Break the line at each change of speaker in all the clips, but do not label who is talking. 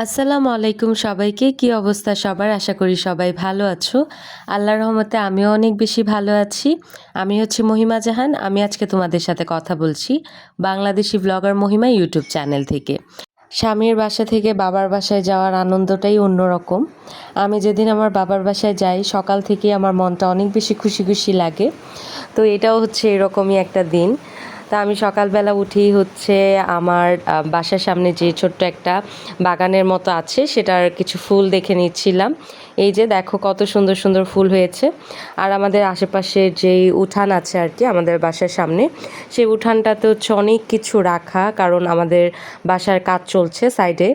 আসসালামু আলাইকুম সবাইকে। কি অবস্থা সবার? আশা করি সবাই ভালো আছো। আল্লাহর রহমতে আমিও অনেক বেশি ভালো আছি। আমি হচ্ছি মহিমা জাহান। আমি আজকে তোমাদের সাথে কথা বলছি বাংলাদেশি ব্লগার মহিমা ইউটিউব চ্যানেল থেকে। স্বামীর বাসা থেকে বাবার বাসায় যাওয়ার আনন্দটাই অন্যরকম। আমি যেদিন আমার বাবার বাসায় যাই সকাল থেকেই আমার মনটা অনেক বেশি খুশি খুশি লাগে। তো এটাও হচ্ছে এরকমই একটা দিন। তা আমি সকালবেলা উঠেই হচ্ছে আমার বাসার সামনে যে ছোট্ট একটা বাগানের মতো আছে সেটার কিছু ফুল দেখে নিচ্ছিলাম। এই যে দেখো কত সুন্দর সুন্দর ফুল হয়েছে। আর আমাদের আশেপাশে যেই উঠান আছে আর কি আমাদের বাসার সামনে, সেই উঠানটাতে হচ্ছে অনেক কিছু রাখা, কারণ আমাদের বাসার কাজ চলছে সাইডে,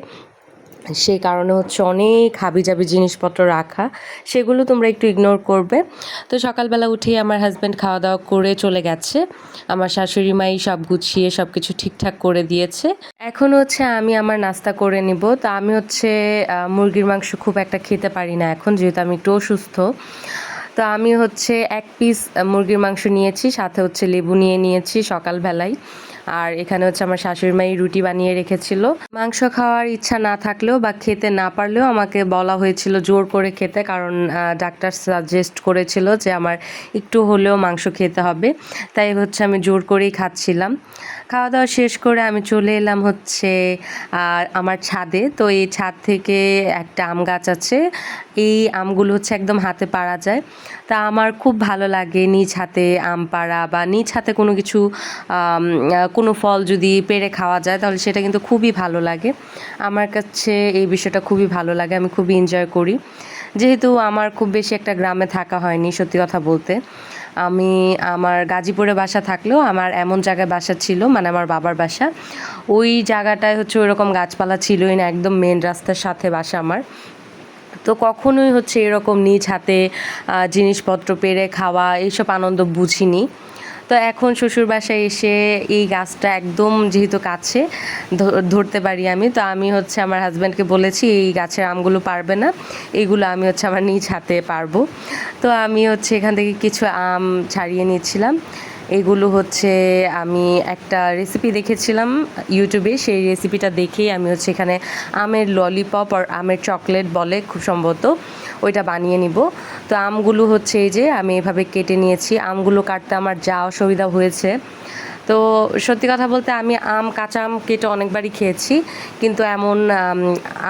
সেই কারণে হচ্ছে অনেক হাবিজাবি জিনিসপত্র রাখা, সেগুলো তোমরা একটু ইগনোর করবে। তো সকালবেলা উঠেই আমার হাজব্যান্ড খাওয়া দাওয়া করে চলে গেছে। আমার শাশুড়ি মাই সব গুছিয়ে সব কিছু ঠিকঠাক করে দিয়েছে। এখন হচ্ছে আমি আমার নাস্তা করে নিব। তো আমি হচ্ছে মুরগির মাংস খুব একটা খেতে পারি না এখন, যেহেতু আমি একটু অসুস্থ। তো আমি হচ্ছে 1 পিস মুরগির মাংস নিয়েছি, সাথে হচ্ছে লেবু নিয়ে নিয়েছি সকালবেলায়। আর এখানে হচ্ছে আমার শাশুড়ি মাই রুটি বানিয়ে রেখেছিল। মাংস খাওয়ার ইচ্ছা না থাকলেও বা খেতে না পারলেও আমাকে বলা হয়েছিল জোর করে খেতে, কারণ ডাক্তার সাজেস্ট করেছিল যে আমার একটু হলেও মাংস খেতে হবে। তাই হচ্ছে আমি জোর করেই খাচ্ছিলাম। খাওয়া দাওয়া শেষ করে আমি চলে এলাম হচ্ছে আমার ছাদে। তো এই ছাদ থেকে একটা আম গাছ আছে, এই আমগুলো হচ্ছে একদম হাতে পাড়া যায়। তা আমার খুব ভালো লাগে নিজ হাতে আম পাড়া, বা নিজ হাতে কোনো কিছু কোনো ফল যদি পেড়ে খাওয়া যায় তাহলে সেটা কিন্তু খুবই ভালো লাগে। আমার কাছে এই বিষয়টা খুবই ভালো লাগে, আমি খুবই এনজয় করি। যেহেতু আমার খুব বেশি একটা গ্রামে থাকা হয়নি সত্যি কথা বলতে, আমি আমার গাজীপুরে বাসা থাকলেও আমার এমন জায়গায় বাসা ছিল, মানে আমার বাবার বাসা, ওই জায়গাটায় হচ্ছে ওইরকম গাছপালা ছিলই না, একদম মেন রাস্তার সাথে বাসা আমার। তো কখনোই হচ্ছে এরকম নিজ হাতে জিনিসপত্র পেড়ে খাওয়া এইসব আনন্দ বুঝিনি। তো এখন শ্বশুর বাসায় এসে এই গাছটা একদম যেহেতু কাছে ধরতে পারি আমি, তো আমি হচ্ছে আমার হাজব্যান্ডকে বলেছি এই গাছের আমগুলো পারবে না, এইগুলো আমি হচ্ছে আমার নিজ হাতে পারবো। তো আমি হচ্ছে এখান থেকে কিছু আম ছাড়িয়ে নিচ্ছিলাম। এগুলো হচ্ছে আমি একটা রেসিপি দেখেছিলাম ইউটিউবে, সেই রেসিপিটা দেখেই আমি হচ্ছে এখানে আমের ললিপপ আর আমের চকলেট বলে খুব সম্ভবত, ওইটা বানিয়ে নিব। তো আমগুলো হচ্ছে এই যে আমি এভাবে কেটে নিয়েছি। আমগুলো কাটতে আমার যা অসুবিধা হয়েছে, তো সত্যি কথা বলতে আমি কাঁচা আম কেটে অনেকবারই খেয়েছি, কিন্তু এমন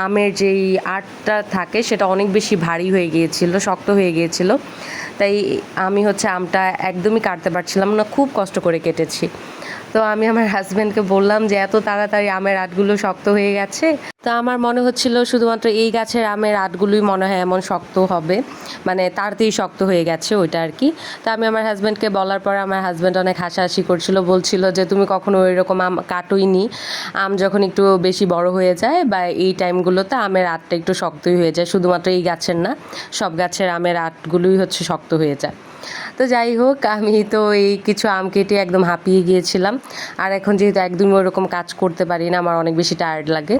আমের যেই আঁটটা থাকে সেটা অনেক বেশি ভারী হয়ে গিয়েছিল, শক্ত হয়ে গিয়েছিল। তাই আমি হচ্ছে আমটা একদমই কাটতে পারছিলাম না, খুব কষ্ট করে কেটেছি। তো আমি আমার হাজব্যান্ডকে বললাম যে এত তাড়াতাড়ি আমের আঁটগুলো শক্ত হয়ে গেছে। তো আমার মনে হচ্ছিল শুধুমাত্র এই গাছের আমের আঁটগুলোই মনে হয় এমন শক্ত হবে, মানে তাড়াতাড়ি শক্ত হয়ে গেছে ওইটা আর কি। তো আমি আমার হাজব্যান্ডকে বলার পর আমার হাজব্যান্ড অনেক হাসাহাসি করছিল, বলছিল যে তুমি কখনো ওইরকম আম কাটোইনি, আম যখন একটু বেশি বড় হয়ে যায় বা এই টাইমগুলোতে আমের আঁটটা একটু শক্তই হয়ে যায়, শুধুমাত্র এই গাছের না, সব গাছের আমের আঁটগুলোই হচ্ছে শক্ত হয়ে যায়। তো যাই হোক, আমি তো এই কিছু আম কেটে একদম হাঁপিয়ে গিয়েছিলাম। আর এখন যেহেতু একদমই ওরকম কাজ করতে পারি না, আমার অনেক বেশি টায়ার্ড লাগে,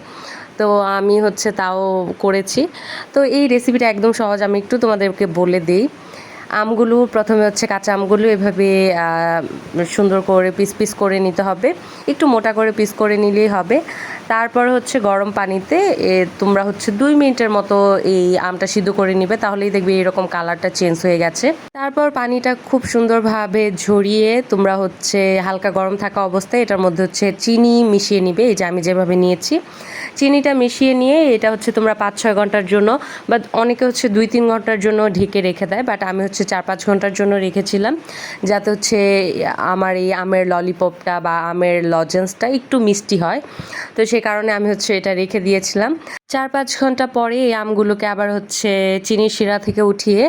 তো আমি হচ্ছে তাও করেছি। তো এই রেসিপিটা একদম সহজ, আমি একটু তোমাদেরকে বলে দিই। আমগুলো প্রথমে হচ্ছে কাঁচা আমগুলো এভাবে সুন্দর করে পিস পিস করে নিতে হবে, একটু মোটা করে পিস করে নিলেই হবে। তারপর হচ্ছে গরম পানিতে তোমরা হচ্ছে 2 মিনিটের মতো এই আমটা সিদ্ধ করে নিবে, তাহলেই দেখবে এরকম কালারটা চেঞ্জ হয়ে গেছে। তারপর পানিটা খুব সুন্দরভাবে ঝরিয়ে তোমরা হচ্ছে হালকা গরম থাকা অবস্থায় এটার মধ্যে হচ্ছে চিনি মিশিয়ে নিবে, এই যে আমি যেভাবে নিয়েছি। চিনিটা মিশিয়ে নিয়ে এটা হচ্ছে তোমরা 5-6 ঘন্টার জন্য, বা অনেকে হচ্ছে 2-3 ঘন্টার জন্য ঢেকে রেখে দেয়, বাট আমি হচ্ছে 4-5 ঘন্টার জন্য রেখেছিলাম, যাতে হচ্ছে আমার এই আমের ললিপপটা বা আমের লজেন্সটা একটু মিষ্টি হয়। তো সেই কারণে আমি হচ্ছে এটা রেখে দিয়েছিলাম। 4-5 ঘন্টা পরে এই আমগুলোকে আবার হচ্ছে চিনির শিরা থেকে উঠিয়ে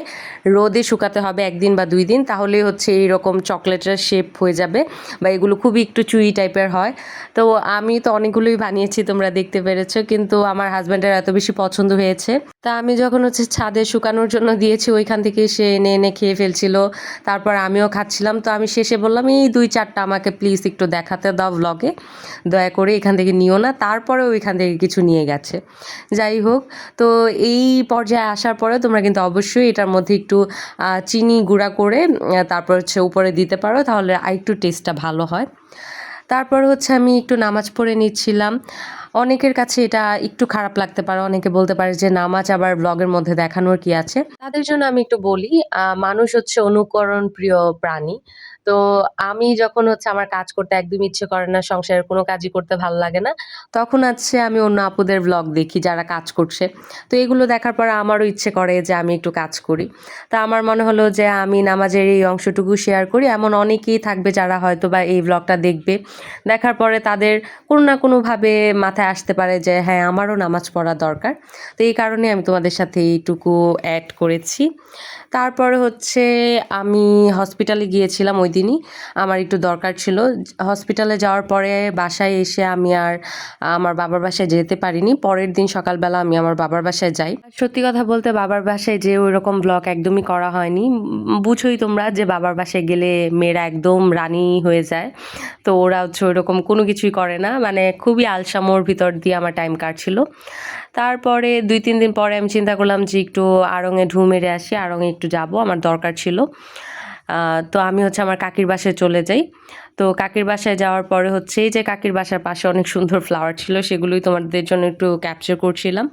রোদে শুকাতে হবে 1 দিন বা 2 দিন, তাহলেই হচ্ছে এইরকম চকলেটের শেপ হয়ে যাবে, বা এগুলো খুবই একটু চুই টাইপের হয়। তো আমি তো অনেকগুলোই বানিয়েছি তোমরা দেখতে পেরেছো, কিন্তু আমার হাজব্যান্ডের এত বেশি পছন্দ হয়েছে। তা আমি যখন হচ্ছে ছাদে শুকানোর জন্য দিয়েছি, ওইখান থেকে সে এনে এনে খেয়ে ফেলছিল, তারপর আমিও খাচ্ছিলাম। তো আমি শেষে বললাম এই 2-4টা আমাকে প্লিজ একটু দেখাতে দাও ব্লগে, দয়া করে এখান থেকে নিও না। তারপরে ওইখান থেকে কিছু নিয়ে গেছে। যাই হোক, তো এই পর্যায়ে আসার পরে তোমরা কিন্তু অবশ্যই এটার মধ্যে একটু চিনি গুঁড়া করে তারপর হচ্ছে উপরে দিতে পারো, তাহলে আরেকটু টেস্টটা ভালো হয়। তারপর হচ্ছে আমি একটু নামাজ পড়ে নিচ্ছিলাম। অনেকের কাছে এটা একটু খারাপ লাগতে পারে। অনেকে বলতে পারে যে নামাজ আবার ব্লগের মধ্যে দেখানোর কি আছে? তাদের জন্য আমি একটু বলি, মানুষ হচ্ছে অনুকরণ প্রিয় প্রাণী। তো আমি যখন হচ্ছে আমার কাজ করতে একদমই ইচ্ছে করে না, সংসারের কোনো কাজই করতে ভালো লাগে না, তখন হচ্ছে আমি অন্য আপুদের ব্লগ দেখি যারা কাজ করছে। তো এগুলো দেখার পর আমারও ইচ্ছে করে যে আমি একটু কাজ করি। তা আমার মনে হলো যে আমি নামাজের এই অংশটুকু শেয়ার করি। এমন অনেকেই থাকবে যারা হয়তোবা এই ব্লগটা দেখবে। দেখার পরে তাদের কোনো না কোনোভাবে মাথায় আসতে পারে যে হ্যাঁ, আমারও নামাজ পড়া দরকার। তো এই কারণে আমি তোমাদের সাথে এইটুকু অ্যাড করেছি। তারপরে হচ্ছে আমি হসপিটালে গিয়েছিলাম ওইদিনই। আমার একটু দরকার ছিল। হসপিটালে যাওয়ার পরে বাসায় এসে আমি আর আমার বাবার বাসায় যেতে পারিনি। পরের দিন সকালবেলা আমি আমার বাবার বাসায় যাই। সত্যি কথা বলতে বাবার বাসায় যেয়ে ওইরকম ব্লগ একদমই করা হয়নি। বুঝোই তোমরা যে বাবার বাসায় গেলে মেয়েরা একদম রানী হয়ে যায়। তো ওরা হচ্ছে ওইরকম কোনো কিছুই করে না। মানে খুবই আলসামোর ভিতর দিয়ে আমার টাইম কাটছিল। তারপরে ২-৩ দিন পরে আমি চিন্তা করলাম যে একটু আড়ংয়ে ঢুঁ মেরে আসি। আড়ংয়ে একটু যাবো, আমার দরকার ছিল। তো আমি হচ্ছে আমার কাকির বাসায় চলে যাই। তো কাকির বাসায় যাওয়ার পরে হচ্ছে এই যে কাকির বাসার পাশে অনেক সুন্দর ফ্লাওয়ার ছিল, সেগুলোই তোমাদের জন্য একটু ক্যাপচার করছিলাম।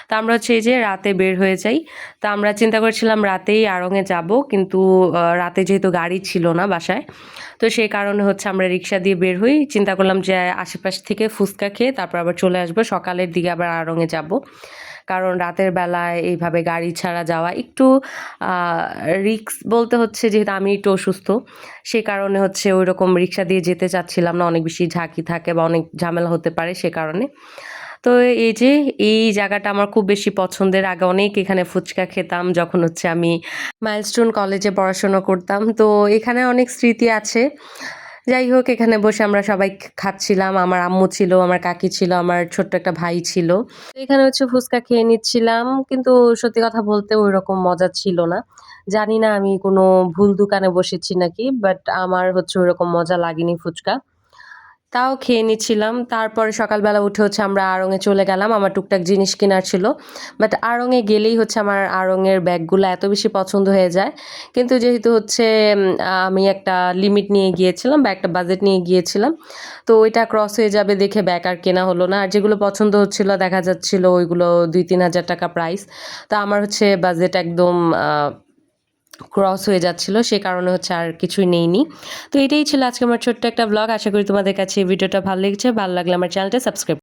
তো আমরা হচ্ছে এই যে রাতে বের হয়ে যাই। তো আমরা চিন্তা করছিলাম রাতেই আড়ংয়ে যাব, কিন্তু রাতে যেহেতু গাড়ি ছিল না বাসায়, তো সেই কারণে হচ্ছে আমরা রিক্সা দিয়ে বের হই। চিন্তা করলাম যে আশেপাশ থেকে ফুচকা খেয়ে তারপর আবার চলে আসবো, সকালের দিকে আবার আড়ংয়ে যাব। কারণ রাতের বেলায় এইভাবে গাড়ি ছাড়া যাওয়া একটু রিস্ক বলতে হচ্ছে, যেহেতু আমি একটু অসুস্থ, সে কারণে হচ্ছে ওইরকম রিক্সা দিয়ে যেতে চাচ্ছিলাম না, অনেক বেশি ঝাঁকি থাকে বা অনেক ঝামেলা হতে পারে সে কারণে। তো এই যে এই জায়গাটা আমার খুব বেশি পছন্দের। আগে অনেক এখানে ফুচকা খেতাম যখন হচ্ছে আমি মাইলস্টোন কলেজে পড়াশোনা করতাম। তো এখানে অনেক স্মৃতি আছে। যাই হোক, এখানে বসে আমরা সবাই খাচ্ছিলাম। আমার আম্মু ছিল, আমার কাকি ছিল, আমার ছোট্ট একটা ভাই ছিল। তো এখানে হচ্ছে ফুচকা খেয়ে নিচ্ছিলাম। কিন্তু সত্যি কথা বলতে ঐরকম মজা ছিল না। জানি না আমি কোনো ভুল দোকানে বসেছি নাকি, বাট আমার হচ্ছে ওইরকম মজা লাগেনি ফুচকা। তাও খেয়ে নিচ্ছিলাম। তারপরে সকালবেলা উঠে হচ্ছে আমরা আড়ংয়ে চলে গেলাম। আমার টুকটাক জিনিস কেনার ছিল। বাট আড়ংয়ে গেলেই হচ্ছে আমার আড়ংয়ের ব্যাগগুলা এত বেশি পছন্দ হয়ে যায়। কিন্তু যেহেতু হচ্ছে আমি একটা লিমিট নিয়ে গিয়েছিলাম বা একটা বাজেট নিয়ে গিয়েছিলাম। তো ওইটা ক্রস হয়ে যাবে দেখে ব্যাগ আর কেনা হলো না। আর যেগুলো পছন্দ হচ্ছিল দেখা যাচ্ছিল ওইগুলো ২-৩ হাজার টাকা প্রাইস। তো আমার হচ্ছে বাজেট একদম ক্রস হয়ে যাচ্ছিল, সে কারণে হচ্ছে আর কিছুই নেইনি। তো এটাই ছিল আজকে আমার ছোট্ট একটা ব্লগ। আশা করি তোমাদের কাছে এই ভিডিওটা ভালো লেগেছে। ভালো লাগলে আমার চ্যানেলটা সাবস্ক্রাইব